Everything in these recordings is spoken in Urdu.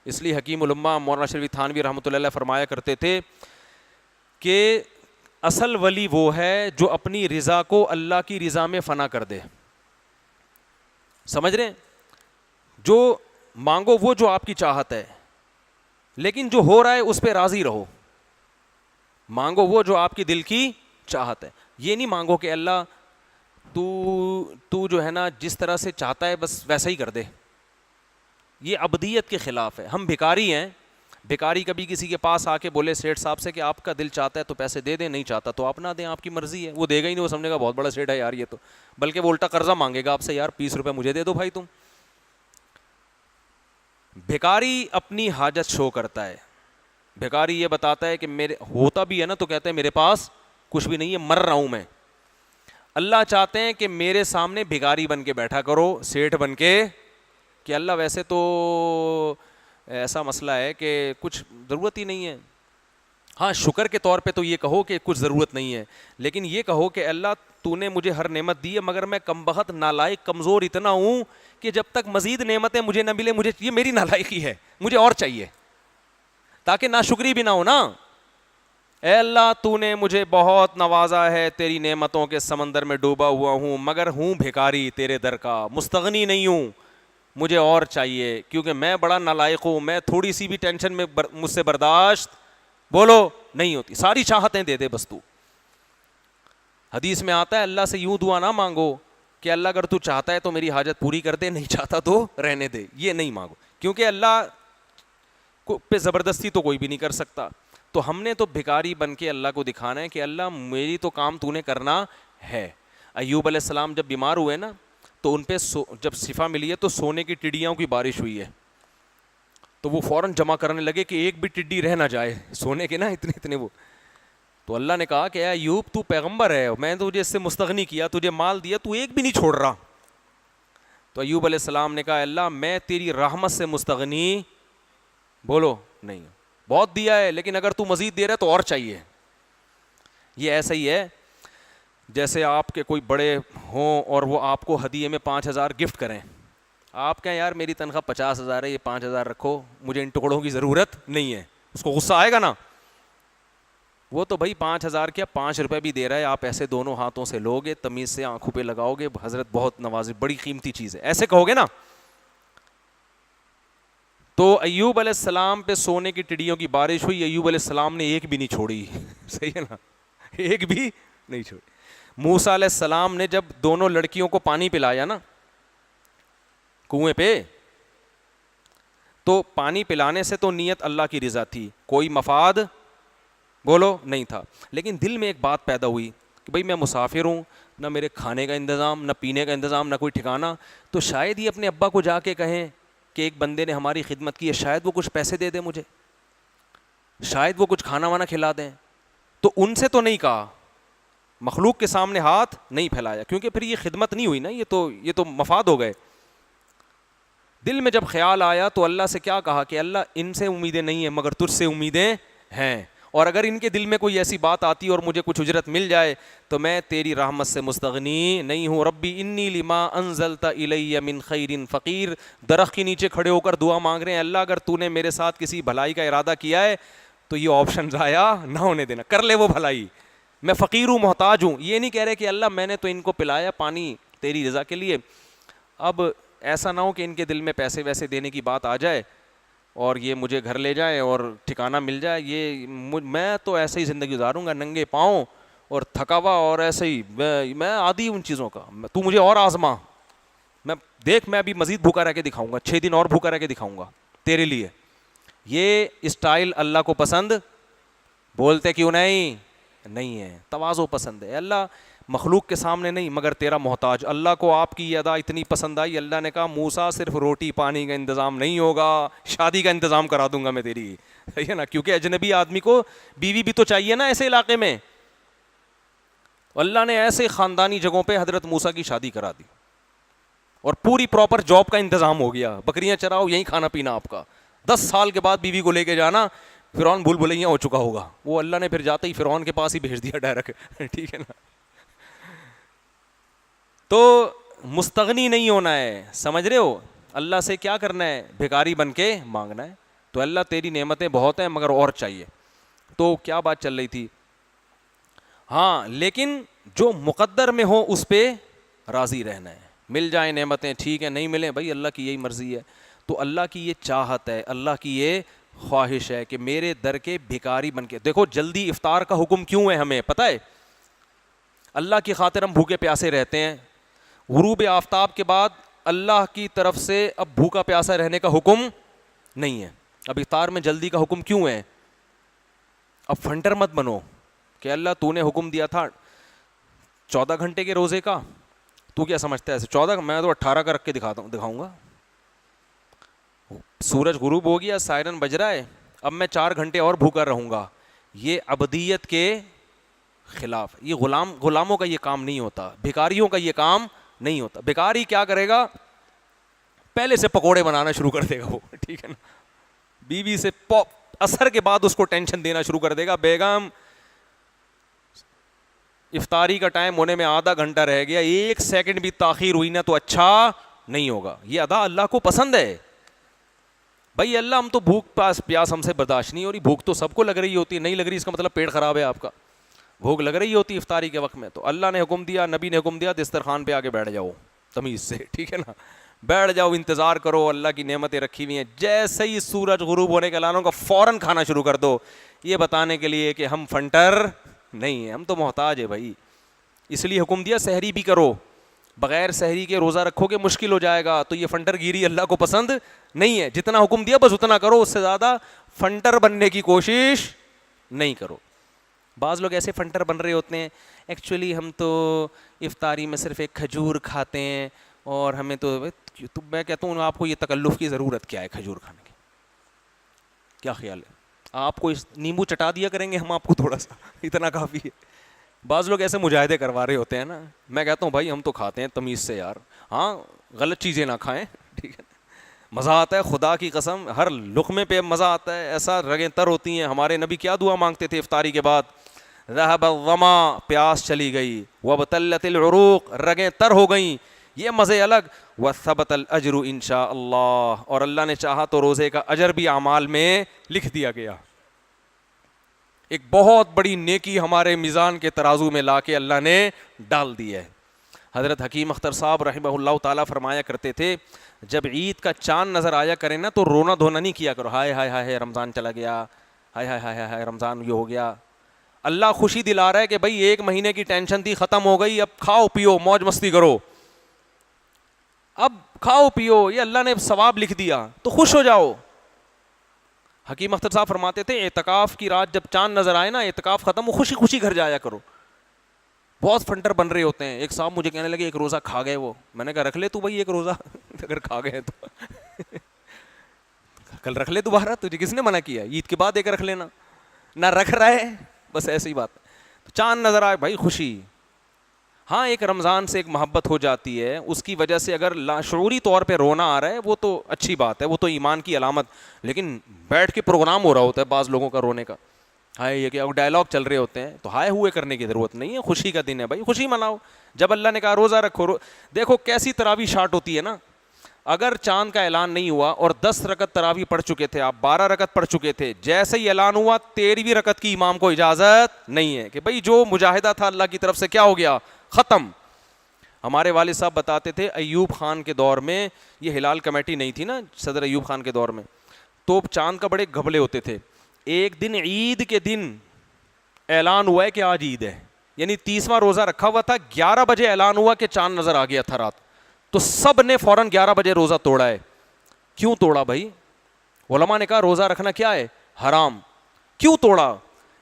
اس لیے حکیم الامہ مولانا شریف تھانوی رحمۃ اللہ علیہ فرمایا کرتے تھے کہ اصل ولی وہ ہے جو اپنی رضا کو اللہ کی رضا میں فنا کر دے. سمجھ رہے ہیں؟ جو مانگو وہ جو آپ کی چاہت ہے، لیکن جو ہو رہا ہے اس پہ راضی رہو. مانگو وہ جو آپ کی دل کی چاہت ہے. یہ نہیں مانگو کہ اللہ تو جو ہے نا جس طرح سے چاہتا ہے بس ویسا ہی کر دے. یہ عبدیت کے خلاف ہے. ہم بھکاری ہیں. بھکاری کبھی کسی کے پاس آ کے بولے سیٹھ صاحب سے کہ آپ کا دل چاہتا ہے تو پیسے دے دیں، نہیں چاہتا تو آپ نہ دیں، آپ کی مرضی ہے. وہ دے گا ہی نہیں، وہ سمجھے گا بہت بڑا سیٹھ ہے یار یہ تو، بلکہ وہ الٹا قرضہ مانگے گا آپ سے، یار 20 روپے مجھے دے دو بھائی تم. بھکاری اپنی حاجت شو کرتا ہے. بھکاری یہ بتاتا ہے کہ میرے ہوتا بھی ہے نا تو کہتے ہیں میرے پاس کچھ بھی نہیں ہے، مر رہا ہوں میں. اللہ چاہتے ہیں کہ میرے سامنے بھکاری بن کے بیٹھا کرو، سیٹھ بن کے، کہ اللہ ویسے تو ایسا مسئلہ ہے کہ کچھ ضرورت ہی نہیں ہے. ہاں شکر کے طور پہ تو یہ کہو کہ کچھ ضرورت نہیں ہے، لیکن یہ کہو کہ اللہ تو نے مجھے ہر نعمت دی ہے مگر میں کم بخت نالائق کمزور اتنا ہوں کہ جب تک مزید نعمتیں مجھے نہ ملے، مجھے یہ میری نالائقی ہے، مجھے اور چاہیے، تاکہ ناشکری بھی نہ ہو نا. اے اللہ تو نے مجھے بہت نوازا ہے، تیری نعمتوں کے سمندر میں ڈوبا ہوا ہوں، مگر ہوں بھکاری تیرے در کا، مستغنی نہیں ہوں، مجھے اور چاہیے، کیونکہ میں بڑا نالائق ہوں. میں تھوڑی سی بھی ٹینشن میں مجھ سے برداشت بولو نہیں ہوتی، ساری چاہتیں دے دے بس تو. حدیث میں آتا ہے اللہ سے یوں دعا نہ مانگو کہ اللہ اگر تو چاہتا ہے تو میری حاجت پوری کر دے، نہیں چاہتا تو رہنے دے. یہ نہیں مانگو، کیونکہ اللہ پہ زبردستی تو کوئی بھی نہیں کر سکتا. تو ہم نے تو بھکاری بن کے اللہ کو دکھانا ہے کہ اللہ میری تو کام تو نے کرنا ہے. ایوب علیہ السلام جب بیمار ہوئے نا تو ان پہ جب شفا ملی ہے تو سونے کی ٹڈیوں کی بارش ہوئی ہے، تو وہ فوراً جمع کرنے لگے کہ ایک بھی ٹڈی رہ نہ جائے، سونے کے نا اتنے وہ. تو اللہ نے کہا کہ اے ایوب تو پیغمبر ہے، میں تو تجھے اس سے مستغنی کیا، تجھے مال دیا، تو ایک بھی نہیں چھوڑ رہا. تو ایوب علیہ السلام نے کہا اللہ میں تیری رحمت سے مستغنی بولو نہیں، بہت دیا ہے لیکن اگر تو مزید دے رہا ہے تو اور چاہیے. یہ ایسا ہی ہے جیسے آپ کے کوئی بڑے ہوں اور وہ آپ کو ہدیے میں 5,000 گفٹ کریں. آپ کہیں یار میری تنخواہ 50,000 ہے، یہ 5,000 رکھو، مجھے ان ٹکڑوں کی ضرورت نہیں ہے. اس کو غصہ آئے گا نا. وہ تو بھائی 5,000 کیا 5 روپے بھی دے رہا ہے، آپ ایسے دونوں ہاتھوں سے لوگے، تمیز سے آنکھوں پہ لگاؤ گے، حضرت بہت نوازے، بڑی قیمتی چیز ہے، ایسے کہو گے نا. تو ایوب علیہ السلام پہ سونے کی ٹڈیوں کی بارش ہوئی، ایوب علیہ السلام نے ایک بھی نہیں چھوڑی. صحیح ہے نا، ایک بھی نہیں چھوڑی. موسیٰ علیہ السلام نے جب دونوں لڑکیوں کو پانی پلایا نا کنویں پہ، تو پانی پلانے سے تو نیت اللہ کی رضا تھی، کوئی مفاد بولو نہیں تھا. لیکن دل میں ایک بات پیدا ہوئی کہ بھئی میں مسافر ہوں، نہ میرے کھانے کا انتظام، نہ پینے کا انتظام، نہ کوئی ٹھکانہ، تو شاید یہ اپنے ابا کو جا کے کہیں کہ ایک بندے نے ہماری خدمت کی ہے، شاید وہ کچھ پیسے دے دے مجھے، شاید وہ کچھ کھانا وانا کھلا دیں. تو ان سے تو نہیں کہا، مخلوق کے سامنے ہاتھ نہیں پھیلایا، کیونکہ پھر یہ خدمت نہیں ہوئی نا، یہ تو مفاد ہو گئے. دل میں جب خیال آیا تو اللہ سے کیا کہا کہ اللہ ان سے امیدیں نہیں ہیں مگر تجھ سے امیدیں ہیں، اور اگر ان کے دل میں کوئی ایسی بات آتی اور مجھے کچھ اجرت مل جائے تو میں تیری رحمت سے مستغنی نہیں ہوں. ربی انی لما انزلت الی من خیر فقیر. درخت کے نیچے کھڑے ہو کر دعا مانگ رہے ہیں، اللہ اگر تو نے میرے ساتھ کسی بھلائی کا ارادہ کیا ہے تو یہ آپشن ضائع نہ ہونے دینا، کر لے وہ بھلائی، میں فقیر ہوں، محتاج ہوں. یہ نہیں کہہ رہے کہ اللہ میں نے تو ان کو پلایا پانی تیری رضا کے لیے، اب ایسا نہ ہو کہ ان کے دل میں پیسے ویسے دینے کی بات آ جائے اور یہ مجھے گھر لے جائیں اور ٹھکانہ مل جائے. یہ میں تو ایسے ہی زندگی گزاروں گا ننگے پاؤں اور تھکا ہوا، اور ایسے ہی میں عادی ان چیزوں کا. تو مجھے اور آزما، میں دیکھ میں ابھی مزید بھوکا رہ کے دکھاؤں گا، 6 دن اور بھوکا رہ کے دکھاؤں گا تیرے لیے. یہ اسٹائل اللہ کو پسند بولتے کیوں نہیں ہے، تواضع پسند ہے. اللہ مخلوق کے سامنے نہیں مگر تیرا محتاج. اللہ کو آپ کی یہ ادا اتنی پسند آئی، اللہ نے کہا موسیٰ صرف روٹی پانی کا انتظام نہیں ہوگا، شادی کا انتظام کرا دوں گا میں تیری. صحیح ہے نا، کیونکہ اجنبی آدمی کو بیوی بھی تو چاہیے نا ایسے علاقے میں. اللہ نے ایسے خاندانی جگہوں پہ حضرت موسیٰ کی شادی کرا دی اور پوری پراپر جاب کا انتظام ہو گیا، بکریاں چراؤ یہیں کھانا پینا آپ کا. 10 سال کے بعد بیوی کو لے کے جانا، فرعون بھول بھلیاں ہو چکا ہوگا، وہ اللہ نے پھر جاتے ہی فرعون کے پاس ہی بھیج دیا ڈائریکٹ. ٹھیک ہے نا. تو مستغنی نہیں ہونا ہے، سمجھ رہے ہو؟ اللہ سے کیا کرنا ہے؟ بھکاری بن کے مانگنا ہے. تو اللہ تیری نعمتیں بہت ہیں مگر اور چاہیے. تو کیا بات چل رہی تھی؟ ہاں لیکن جو مقدر میں ہو اس پہ راضی رہنا ہے. مل جائیں نعمتیں ٹھیک ہے, نہیں ملیں بھائی اللہ کی یہی مرضی ہے. تو اللہ کی یہ چاہت ہے, اللہ کی یہ خواہش ہے کہ میرے در کے بھکاری بن کے. دیکھو جلدی افطار کا حکم کیوں ہے ہمیں پتہ ہے؟ اللہ کی خاطر ہم بھوکے پیاسے رہتے ہیں. غروب آفتاب کے بعد اللہ کی طرف سے اب بھوکا پیاسا رہنے کا حکم نہیں ہے. اب افطار میں جلدی کا حکم کیوں ہے؟ اب فنٹر مت بنو کہ اللہ تو نے حکم دیا تھا 14 گھنٹے کے روزے کا, تو کیا سمجھتا ہے ایسے 14؟ میں تو 18 کا رکھ کے دکھاؤں گا. سورج غروب ہو گیا, سائرن بج رہا ہے, اب میں 4 گھنٹے اور بھوکا رہوں گا. یہ عبدیت کے خلاف. یہ غلاموں کا یہ کام نہیں ہوتا, بھکاریوں کا یہ کام نہیں ہوتا. بھکاری کیا کرے گا؟ پہلے سے پکوڑے بنانا شروع کر دے گا وہ, ٹھیک ہے نا. بیوی سے اثر کے بعد اس کو ٹینشن دینا شروع کر دے گا, بیگم افطاری کا ٹائم ہونے میں آدھا گھنٹہ رہ گیا, 1 سیکنڈ بھی تاخیر ہوئی نا تو اچھا نہیں ہوگا. یہ ادا اللہ کو پسند ہے. بھائی اللہ ہم تو بھوک پیاس ہم سے برداشت نہیں ہو رہی. بھوک تو سب کو لگ رہی ہوتی ہے, نہیں لگ رہی اس کا مطلب پیٹ خراب ہے آپ کا. بھوک لگ رہی ہوتی افطاری کے وقت میں, تو اللہ نے حکم دیا, نبی نے حکم دیا, دسترخوان پہ آ کے بیٹھ جاؤ تمیز سے, ٹھیک ہے نا. بیٹھ جاؤ, انتظار کرو, اللہ کی نعمتیں رکھی ہوئی ہیں. جیسے ہی سورج غروب ہونے کے اعلان ہوگا فوراً کھانا شروع کر دو, یہ بتانے کے لیے کہ ہم فنٹر نہیں ہیں, ہم تو محتاج ہے بھائی. اس لیے حکم دیا سحری بھی کرو, بغیر سحری کے روزہ رکھو گے مشکل ہو جائے گا. تو یہ فنٹر گیری اللہ کو پسند نہیں ہے. جتنا حکم دیا بس اتنا کرو, اس سے زیادہ فنٹر بننے کی کوشش نہیں کرو. بعض لوگ ایسے فنٹر بن رہے ہوتے ہیں, ایکچولی ہم تو افطاری میں صرف ایک کھجور کھاتے ہیں اور ہمیں تو میں کہتا ہوں آپ کو یہ تکلف کی ضرورت کیا ہے کھجور کھانے کی؟ کیا خیال ہے؟ آپ کو نیمبو چٹا دیا کریں گے ہم آپ کو تھوڑا سا, اتنا کافی ہے. بعض لوگ ایسے مجاہدے کروا رہے ہوتے ہیں نا. میں کہتا ہوں بھائی ہم تو کھاتے ہیں تمیز سے یار, ہاں غلط چیزیں نہ کھائیں, ٹھیک ہے. مزہ آتا ہے خدا کی قسم, ہر لقمے پہ مزہ آتا ہے, ایسا رگیں تر ہوتی ہیں. ہمارے نبی کیا دعا مانگتے تھے افطاری کے بعد؟ ذهب الظما, پیاس چلی گئی, وابتلت العروق, رگیں تر ہو گئیں, یہ مزے الگ. وثبت الاجر ان شاء اللہ, اور اللہ نے چاہا تو روزے کا اجر بھی اعمال میں لکھ دیا گیا. ایک بہت بڑی نیکی ہمارے میزان کے ترازو میں لا کے اللہ نے ڈال دی ہے. حضرت حکیم اختر صاحب رحمہ اللہ تعالیٰ فرمایا کرتے تھے, جب عید کا چاند نظر آیا کرے نا تو رونا دھونا نہیں کیا کرو, ہائے ہائے ہائے رمضان چلا گیا, ہائے ہائے ہائے ہائے رمضان یہ ہو گیا. اللہ خوشی دلا رہا ہے کہ بھائی 1 مہینے کی ٹینشن تھی ختم ہو گئی, اب کھاؤ پیو موج مستی کرو, اب کھاؤ پیو, یہ اللہ نے ثواب لکھ دیا تو خوش ہو جاؤ. حکیم اختر صاحب فرماتے تھے اعتکاف کی رات جب چاند نظر آئے نا, اعتکاف ختم ہو, خوشی خوشی گھر جایا کرو. بہت فنٹر بن رہے ہوتے ہیں. ایک صاحب مجھے کہنے لگے 1 روزہ کھا گئے وہ, میں نے کہا رکھ لے تو بھائی 1 روزہ اگر کھا گئے تو کل رکھ لے دوبارہ, تجھے کس نے منع کیا؟ عید کے بعد 1 رکھ لینا, نہ رکھ رہا ہے بس ایسی ہی بات. تو چاند نظر آئے بھائی خوشی. ہاں ایک رمضان سے ایک محبت ہو جاتی ہے, اس کی وجہ سے اگر لاشعوری طور پہ رونا آ رہا ہے وہ تو اچھی بات ہے, وہ تو ایمان کی علامت. لیکن بیٹھ کے پروگرام ہو رہا ہوتا ہے بعض لوگوں کا رونے کا, ہائے یہ کہ ڈائلاگ چل رہے ہوتے ہیں, تو ہائے ہوئے کرنے کی ضرورت نہیں ہے. خوشی کا دن ہے بھائی, خوشی مناؤ. جب اللہ نے کہا روزہ رکھو, دیکھو کیسی تراویح شارٹ ہوتی ہے نا. اگر چاند کا اعلان نہیں ہوا اور 10 رکعت تراویح پڑھ چکے تھے آپ, 12 رکعت پڑھ چکے تھے, جیسے ہی اعلان ہوا 13ویں رکعت کی امام کو اجازت نہیں ہے کہ بھائی جو مجاہدہ تھا اللہ کی طرف سے کیا ہو گیا, ختم. ہمارے والد صاحب بتاتے تھے ایوب خان کے دور میں, یہ ہلال کمیٹی نہیں تھی نا صدر ایوب خان کے دور میں, تو چاند کا بڑے گھبلے ہوتے تھے. ایک دن عید کے دن اعلان ہوا ہے کہ آج عید ہے, یعنی 30واں روزہ رکھا ہوا تھا, 11 بجے اعلان ہوا کہ چاند نظر آ گیا تھا رات, تو سب نے فوراً 11 بجے روزہ توڑا ہے. کیوں توڑا بھائی؟ علماء نے کہا روزہ رکھنا کیا ہے, حرام. کیوں توڑا؟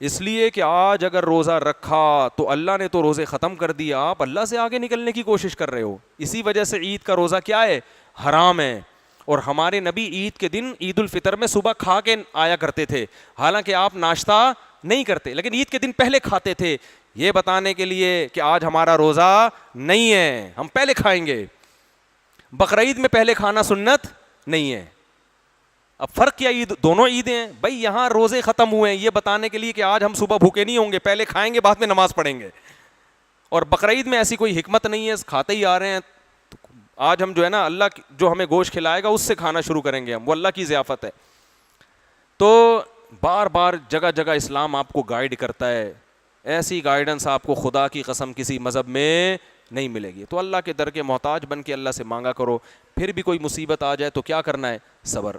اس لیے کہ آج اگر روزہ رکھا تو اللہ نے تو روزے ختم کر دیا, آپ اللہ سے آگے نکلنے کی کوشش کر رہے ہو. اسی وجہ سے عید کا روزہ کیا ہے, حرام ہے. اور ہمارے نبی عید کے دن عید الفطر میں صبح کھا کے آیا کرتے تھے, حالانکہ آپ ناشتہ نہیں کرتے, لیکن عید کے دن پہلے کھاتے تھے, یہ بتانے کے لیے کہ آج ہمارا روزہ نہیں ہے, ہم پہلے کھائیں گے. بقرعید میں پہلے کھانا سنت نہیں ہے. اب فرق کیا, عید دونوں عیدیں ہیں بھائی. یہاں روزے ختم ہوئے ہیں یہ بتانے کے لیے کہ آج ہم صبح بھوکے نہیں ہوں گے, پہلے کھائیں گے بعد میں نماز پڑھیں گے. اور بقرعید میں ایسی کوئی حکمت نہیں ہے, کھاتے ہی آ رہے ہیں. آج ہم جو ہے نا اللہ جو ہمیں گوشت کھلائے گا اس سے کھانا شروع کریں گے ہم, وہ اللہ کی ضیافت ہے. تو بار بار جگہ جگہ اسلام آپ کو گائیڈ کرتا ہے، ایسی گائیڈنس آپ کو خدا کی قسم کسی مذہب میں نہیں ملے گی. تو اللہ کے در کے محتاج بن کے اللہ سے مانگا کرو. پھر بھی کوئی مصیبت آ جائے تو کیا کرنا ہے؟ صبر.